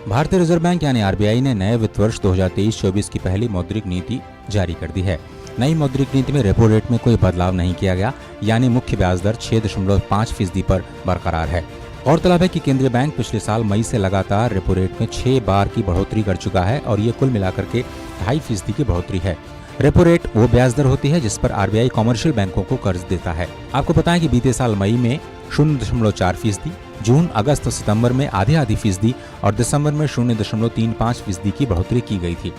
भारतीय reserve bank यानी RBI ने नए वित्त वर्ष 2023-24 की पहली मौद्रिक नीति जारी कर दी है। नई मौद्रिक नीति में रेपो रेट में कोई बदलाव नहीं किया गया, यानी मुख्य ब्याज दर 6.5% पर बरकरार है। गौरतलब है कि केंद्रीय बैंक पिछले साल मई से लगातार रेपो रेट में 6 बार की बढ़ोतरी कर चुका है और ये कुल मिलाकर के 2.5% की बढ़ोतरी है। रेपो रेट वो ब्याज दर होती है जिस पर आरबीआई कॉमर्शियल बैंकों को कर्ज देता है। आपको बताएं कि बीते साल मई में 0.4%, जून, अगस्त, सितंबर में आधी फीसदी और दिसंबर में 0.35% की बढ़ोतरी की गई थी।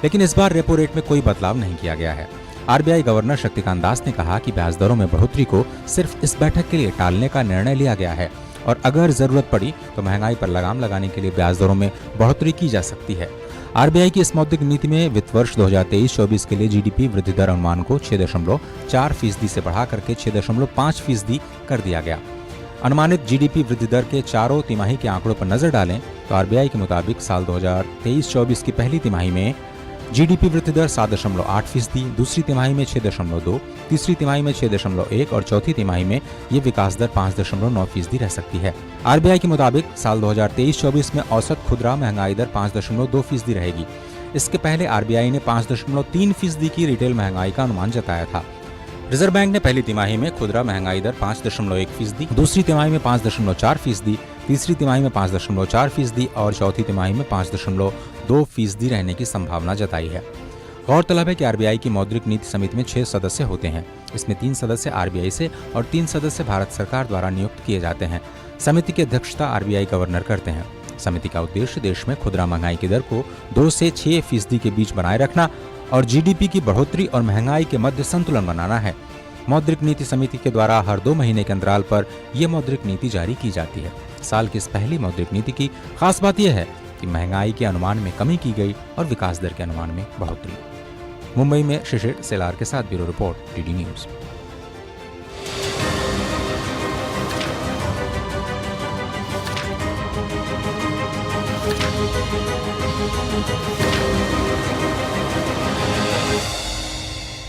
लेकिन इस बार रेपो रेट में कोई बदलाव नहीं किया गया है। आरबीआई गवर्नर शक्तिकांत दास ने कहा कि ब्याज दरों में बढ़ोतरी को सिर्फ इस बैठक के लिए टालने का निर्णय लिया गया है और अगर जरूरत पड़ी तो महंगाई पर लगाम लगाने के लिए ब्याज दरों में बढ़ोतरी की जा सकती है। आरबीआई की इस मौद्रिक नीति में वित्त वर्ष 2023-24 के लिए जीडीपी वृद्धि दर अनुमान को 6.4% से बढ़ा करके 6.5% कर दिया गया। अनुमानित जीडीपी वृद्धि दर के चारों तिमाही के आंकड़ों पर नजर डालें तो आरबीआई के मुताबिक साल 2023-24 की पहली तिमाही में जीडीपी वृद्धि दर 7.8%, दूसरी तिमाही में 6.2%, तीसरी तिमाही में 6.1% और चौथी तिमाही में ये विकास दर 5.9% रह सकती है। आरबीआई के मुताबिक साल 2023-24 में औसत खुदरा महंगाई दर 5.2% रहेगी। इसके पहले आरबीआई ने 5.3% की रिटेल महंगाई का अनुमान जताया था। रिजर्व बैंक ने पहली तिमाही में खुदरा महंगाई दर 5.1%, दूसरी तिमाही में 5.4%, तीसरी तिमाही में 5.4% और चौथी तिमाही में 5.2% रहने की संभावना जताई है। गौरतलब है कि आरबीआई की मौद्रिक नीति समिति में 6 सदस्य होते हैं। इसमें 3 सदस्य आरबीआई से और 3 सदस्य भारत सरकार द्वारा नियुक्त किए जाते हैं। समिति की अध्यक्षता आरबीआई गवर्नर करते हैं। समिति का उद्देश्य देश में खुदरा महंगाई की दर को 2 से 6% के बीच बनाए रखना और जीडीपी की बढ़ोतरी और महंगाई के मध्य संतुलन बनाना है। मौद्रिक नीति समिति के द्वारा हर 2 महीने के अंतराल पर यह मौद्रिक नीति जारी की जाती है। साल की इस पहली मौद्रिक नीति की खास बात यह है कि महंगाई के अनुमान में कमी की गई और विकास दर के अनुमान में बढ़ोतरी। मुंबई में शिशिर सेलार के साथ ब्यूरो रिपोर्ट, डीडी न्यूज।